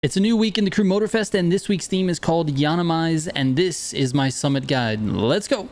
It's a new week in the Crew Motorfest, and this week's theme is called YIANNIMIZE, and this is my summit guide. Let's go!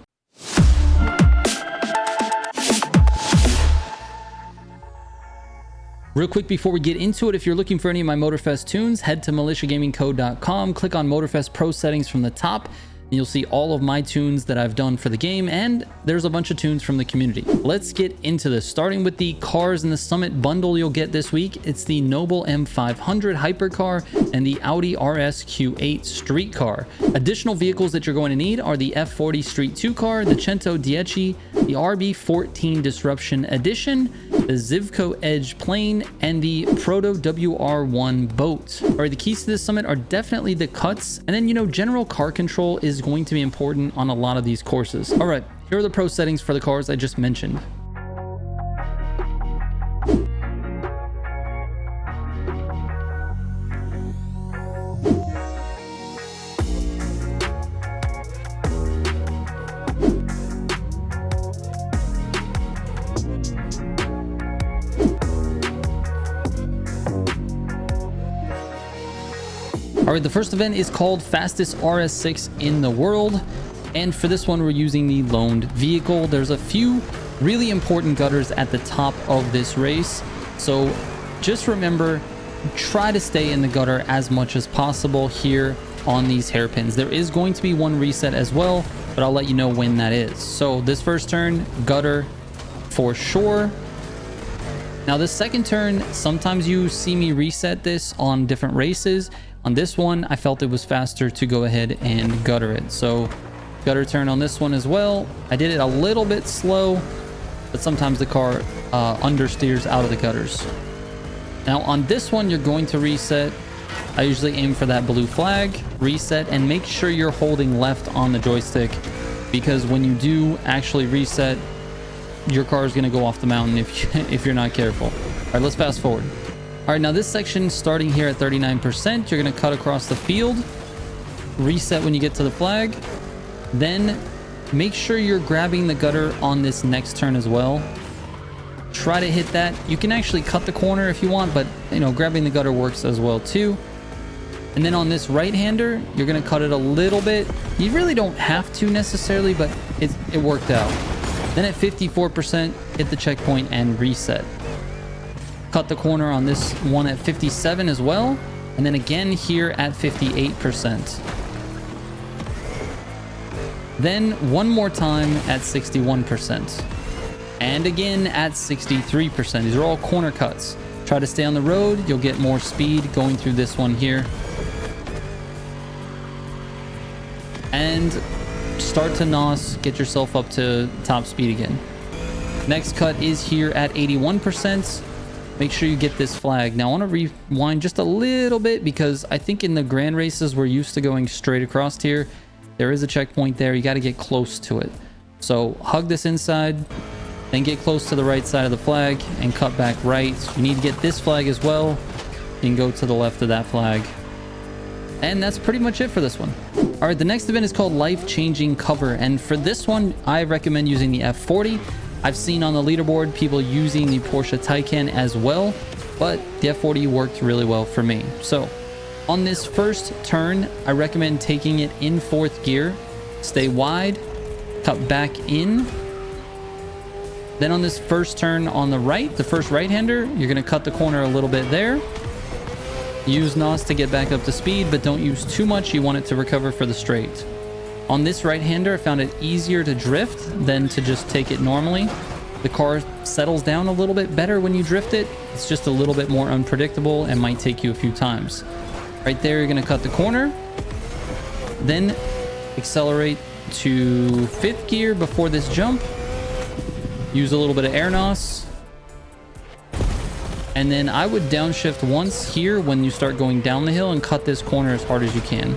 Real quick before we get into it, if you're looking for any of my Motorfest tunes, head to militiagamingco.com, click on Motorfest Pro settings from the top, and you'll see all of my tunes that I've done for the game, and there's a bunch of tunes from the community. Let's get into this, starting with the cars in the Summit bundle you'll get this week. It's the Noble M500 Hypercar and the Audi RS Q8 Street Car. Additional vehicles that you're going to need are the F40 Street 2 car, the Cento 10, the RB14 Disruption Edition, the Zivco Edge Plane, and the Proto WR1 boat. All right, the keys to this Summit are definitely the cuts, and then, you know, general car control is going to be important on a lot of these courses. All right, here are the pro settings for the cars I just mentioned. All right, the first event is called Fastest RS6 in the World. And for this one, we're using the loaned vehicle. There's a few really important gutters at the top of this race. So just remember, try to stay in the gutter as much as possible here on these hairpins. There is going to be one reset as well, but I'll let you know when that is. So this first turn, gutter for sure. Now this second turn, sometimes you see me reset this on different races. On this one, I felt it was faster to go ahead and gutter it. So gutter turn on this one as well. I did it a little bit slow, but sometimes the car understeers out of the gutters. Now on this one, you're going to reset. I usually aim for that blue flag, reset, and make sure you're holding left on the joystick, because when you do actually reset, your car is going to go off the mountain if you're not careful. All right, let's fast forward. All right, now this section, starting here at 39%, you're going to cut across the field, reset when you get to the flag, then make sure you're grabbing the gutter on this next turn as well. Try to hit that. You can actually cut the corner if you want, but you know, grabbing the gutter works as well too. And then on this right-hander, you're going to cut it a little bit. You really don't have to necessarily, but it worked out. Then at 54%, hit the checkpoint and reset. Cut the corner on this one at 57 as well, and then again here at 58%. Then one more time at 61%, and again at 63%. These are all corner cuts. Try to stay on the road. You'll get more speed going through this one here. And start to NOS, get yourself up to top speed again. Next cut is here at 81%. Make sure you get this flag. Now I want to rewind just a little bit, because I think in the grand races we're used to going straight across here. There is a checkpoint there. You got to get close to it. So hug this inside, then get close to the right side of the flag and cut back right. You need to get this flag as well and go to the left of that flag. And that's pretty much it for this one. All right, the next event is called Life Changing Cover, and for this one I recommend using the F40. I've seen on the leaderboard people using the Porsche Taycan as well, but the F40 worked really well for me. So on this first turn, I recommend taking it in fourth gear, stay wide, cut back in. Then on this first turn on the right, the first right-hander, you're going to cut the corner a little bit there. Use NOS to get back up to speed, but don't use too much. You want it to recover for the straight. On this right-hander, I found it easier to drift than to just take it normally. The car settles down a little bit better when you drift it. It's just a little bit more unpredictable and might take you a few times. Right there, you're going to cut the corner. Then accelerate to fifth gear before this jump. Use a little bit of air NOS. And then I would downshift once here when you start going down the hill and cut this corner as hard as you can,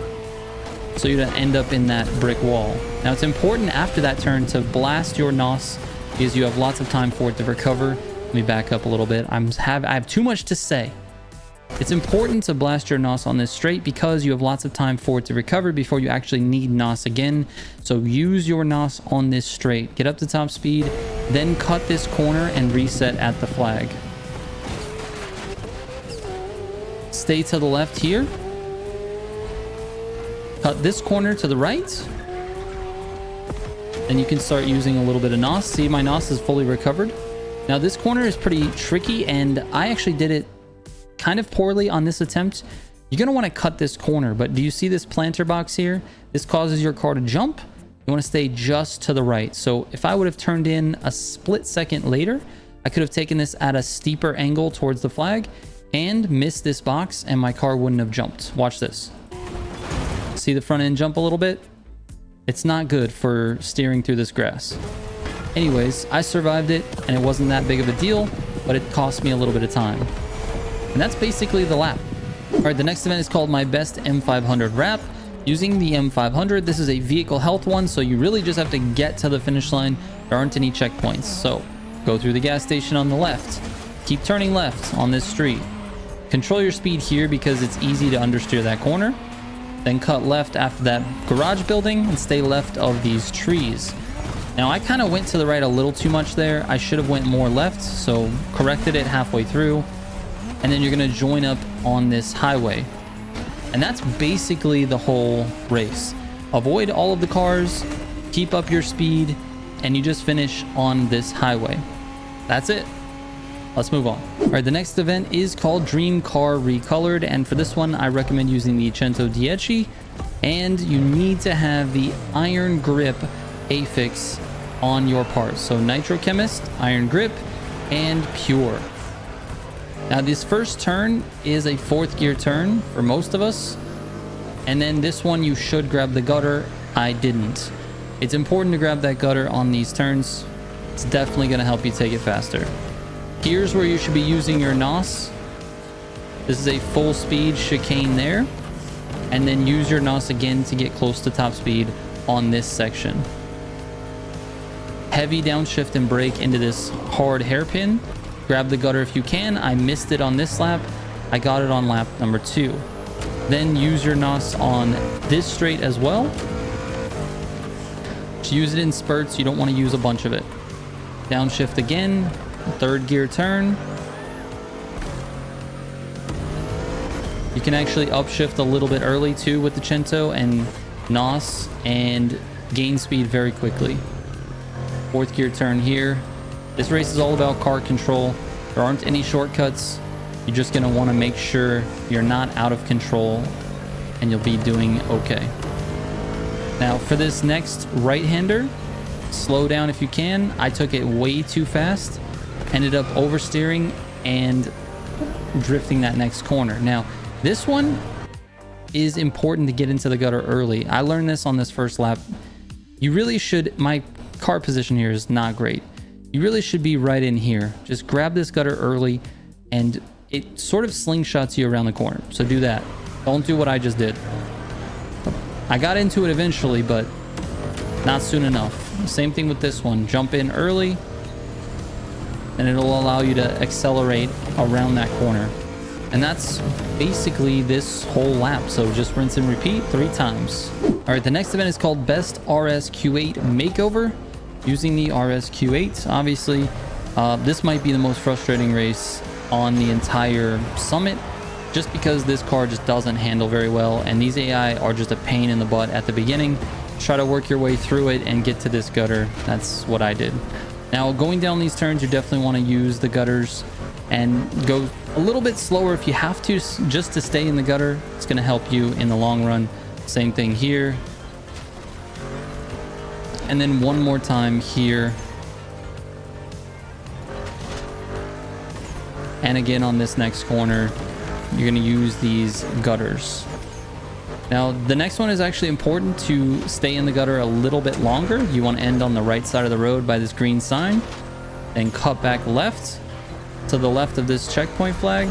so you don't end up in that brick wall. Now it's important after that turn to blast your NOS, because you have lots of time for it to recover. Let me back up a little bit. I have too much to say. It's important to blast your NOS on this straight because you have lots of time for it to recover before you actually need NOS again. So use your NOS on this straight. Get up to top speed, then cut this corner and reset at the flag. stay to the left here. Cut this corner to the right. Then you can start using a little bit of NOS. See, my NOS is fully recovered. Now this corner is pretty tricky, and I actually did it kind of poorly on this attempt. You're going to want to cut this corner, but do you see this planter box here? This causes your car to jump. You want to stay just to the right. So if I would have turned in a split second later, I could have taken this at a steeper angle towards the flag and missed this box, and my car wouldn't have jumped. Watch this. See the front end jump a little bit? It's not good for steering through this grass. Anyways, I survived it, and it wasn't that big of a deal, but it cost me a little bit of time. And that's basically the lap. All right, the next event is called My Best M500 Wrap. Using the M500, this is a vehicle health one, so you really just have to get to the finish line. There aren't any checkpoints. So go through the gas station on the left. Keep turning left on this street. Control your speed here because it's easy to understeer that corner. Then cut left after that garage building and stay left of these trees. Now I kind of went to the right a little too much there. I should have went more left, so corrected it halfway through. And then you're going to join up on this highway. And that's basically the whole race. Avoid all of the cars, keep up your speed, and you just finish on this highway. That's it. Let's move on. All right, the next event is called Dream Car Recolored, and for this one I recommend using the 110 and you need to have the iron grip affix on your parts. So Nitrochemist, iron grip, and pure. Now this first turn is a 4th gear turn for most of us, and then this one you should grab the gutter. I didn't. It's important to grab that gutter on these turns. It's definitely going to help you take it faster. Here's where you should be using your NOS. This is a full speed chicane there, and then use your NOS again to get close to top speed on this section. Heavy downshift and brake into this hard hairpin. Grab the gutter if you can. I missed it on this lap. I got it on lap number 2. Then use your NOS on this straight as well. Just use it in spurts. You don't want to use a bunch of it. Downshift again. 3rd gear turn. You can actually upshift a little bit early too with the Cento and NOS and gain speed very quickly. 4th gear turn here. This race is all about car control. There aren't any shortcuts. You're just going to want to make sure you're not out of control, and you'll be doing okay. Now for this next right-hander, slow down if you can. I took it way too fast. Ended up oversteering and drifting that next corner. Now this one is important to get into the gutter early. I learned this on this first lap. You really should, my car position here is not great. You really should be right in here. Just grab this gutter early, and it sort of slingshots you around the corner. So do that. Don't do what I just did. I got into it eventually, but not soon enough. Same thing with this one. Jump in early, and it'll allow you to accelerate around that corner. And that's basically this whole lap. So just rinse and repeat 3 times. All right, the next event is called Best RS Q8 Makeover. Using the RS Q8, obviously, this might be the most frustrating race on the entire summit, just because this car just doesn't handle very well, and these AI are just a pain in the butt at the beginning. Try to work your way through it and get to this gutter. That's what I did. Now going down these turns, you definitely want to use the gutters and go a little bit slower if you have to, just to stay in the gutter. It's going to help you in the long run. Same thing here. And then one more time here. And again on this next corner, you're going to use these gutters. Now the next one is actually important to stay in the gutter a little bit longer. You want to end on the right side of the road by this green sign, and cut back left to the left of this checkpoint flag.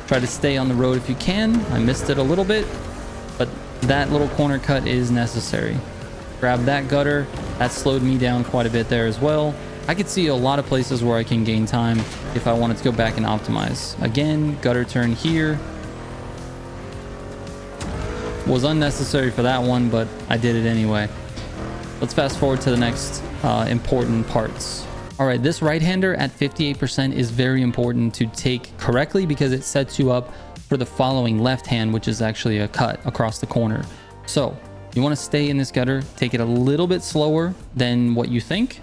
Try to stay on the road if you can. I missed it a little bit, but that little corner cut is necessary. Grab that gutter. That slowed me down quite a bit there as well. I could see a lot of places where I can gain time if I wanted to go back and optimize. Again, gutter turn here. Was unnecessary for that one, but I did it anyway. Let's fast forward to the next important parts. All right, this right-hander at 58% is very important to take correctly because it sets you up for the following left hand, which is actually a cut across the corner. So you want to stay in this gutter, take it a little bit slower than what you think.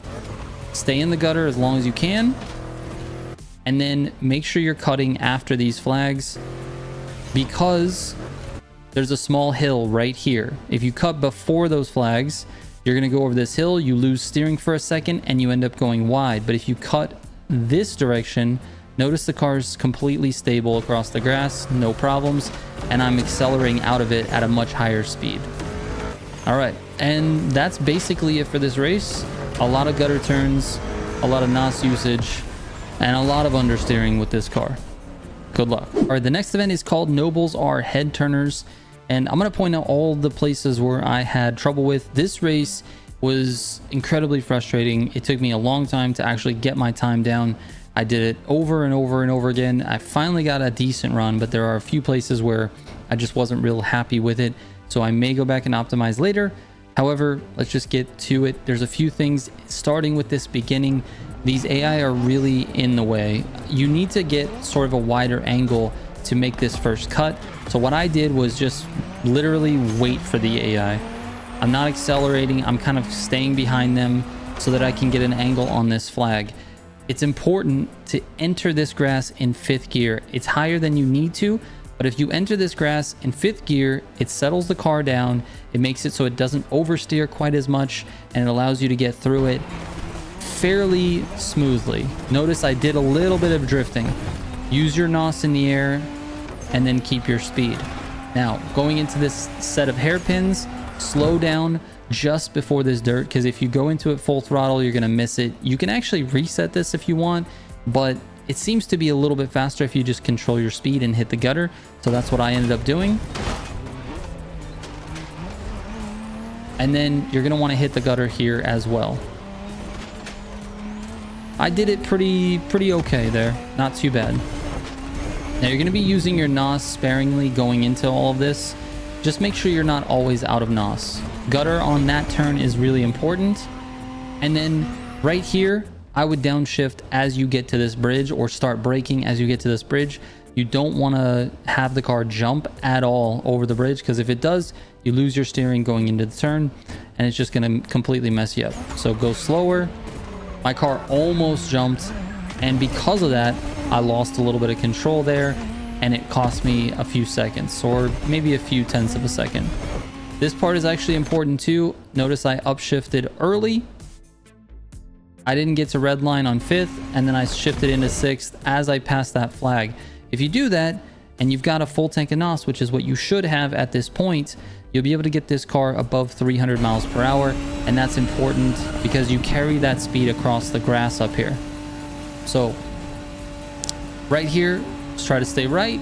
Stay in the gutter as long as you can. And then make sure you're cutting after these flags, because there's a small hill right here. If you cut before those flags, you're going to go over this hill, you lose steering for a second, and you end up going wide. But if you cut this direction, notice the car's completely stable across the grass, no problems, and I'm accelerating out of it at a much higher speed. All right, and that's basically it for this race. A lot of gutter turns, a lot of NOS usage, and a lot of understeering with this car. Good luck. All right, the next event is called Nobles Are Head Turners, and I'm going to point out all the places where I had trouble with. This race was incredibly frustrating. It took me a long time to actually get my time down. I did it over and over and over again. I finally got a decent run, but there are a few places where I just wasn't real happy with it. So I may go back and optimize later. However, let's just get to it. There's a few things starting with this beginning. These AI are really in the way. You need to get sort of a wider angle to make this first cut. So what I did was just literally wait for the AI. I'm not accelerating. I'm kind of staying behind them so that I can get an angle on this flag. It's important to enter this grass in 5th gear. It's higher than you need to, but if you enter this grass in 5th gear, it settles the car down. It makes it so it doesn't oversteer quite as much, and it allows you to get through it fairly smoothly. Notice I did a little bit of drifting. Use your NOS in the air and then keep your speed. Now, going into this set of hairpins, slow down just before this dirt, because if you go into it full throttle, you're going to miss it. You can actually reset this if you want, but it seems to be a little bit faster if you just control your speed and hit the gutter. So that's what I ended up doing. And then you're going to want to hit the gutter here as well. I did it pretty okay there. Not too bad. Now you're going to be using your NOS sparingly going into all of this. Just make sure you're not always out of NOS. Gutter on that turn is really important. And then right here, I would downshift as you get to this bridge, or start braking as you get to this bridge. You don't want to have the car jump at all over the bridge, because if it does, you lose your steering going into the turn, and it's just going to completely mess you up. So go slower. My car almost jumped, and because of that, I lost a little bit of control there, and it cost me a few seconds, or maybe a few tenths of a second. This part is actually important too. Notice I upshifted early. I didn't get to red line on 5th, and then I shifted into 6th as I passed that flag. If you do that, and you've got a full tank of NOS, which is what you should have at this point, you'll be able to get this car above 300 miles per hour, and that's important because you carry that speed across the grass up here. So right here, just try to stay right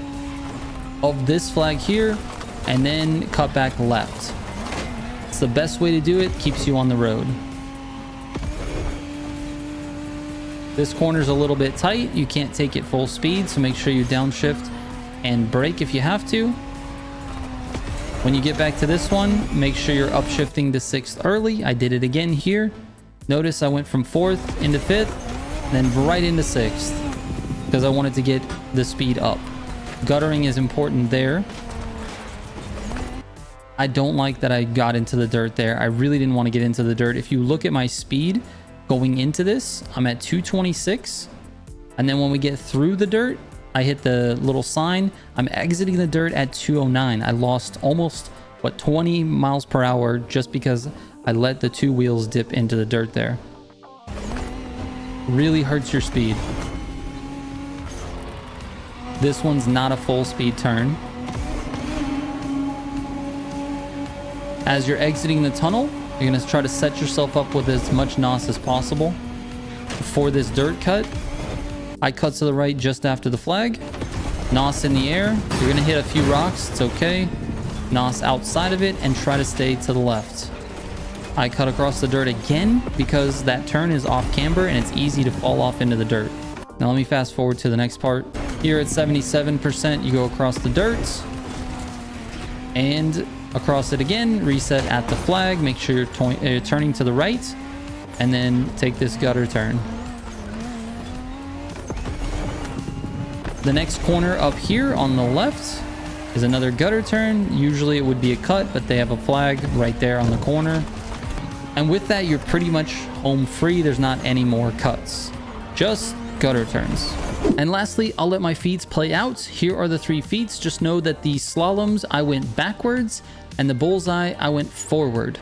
of this flag here, and then cut back left. It's the best way to do it, keeps you on the road. This corner's a little bit tight. You can't take it full speed, so make sure you downshift and brake if you have to. When you get back to this one, make sure you're upshifting to 6th early. I did it again here. Notice I went from 4th into 5th, then right into 6th, because I wanted to get the speed up. Guttering is important there. I don't like that I got into the dirt there. I really didn't want to get into the dirt. If you look at my speed going into this, I'm at 226. And then when we get through the dirt, I hit the little sign. I'm exiting the dirt at 209. I lost almost, 20 miles per hour just because I let the 2 wheels dip into the dirt there. Really hurts your speed. This one's not a full speed turn. As you're exiting the tunnel, you're going to try to set yourself up with as much NOS as possible. For this dirt cut, I cut to the right just after the flag. NOS in the air. You're going to hit a few rocks. It's okay. NOS outside of it, and try to stay to the left. I cut across the dirt again because that turn is off camber and it's easy to fall off into the dirt. Now let me fast forward to the next part. Here at 77%, you go across the dirt and across it again, reset at the flag, make sure you're turning to the right, and then take this gutter turn. The next corner up here on the left is another gutter turn. Usually it would be a cut, but they have a flag right there on the corner. And with that, you're pretty much home free. There's not any more cuts, just gutter turns. And lastly, I'll let my feats play out. Here are the 3 feats. Just know that the slaloms, I went backwards, and the bullseye, I went forward.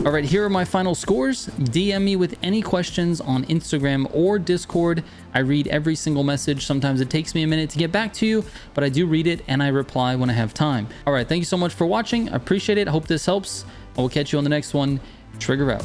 All right, here are my final scores. DM me with any questions on Instagram or Discord. I read every single message. Sometimes it takes me a minute to get back to you, but I do read it and I reply when I have time. All right, thank you so much for watching. I appreciate it. I hope this helps. I will catch you on the next one. Trigger out.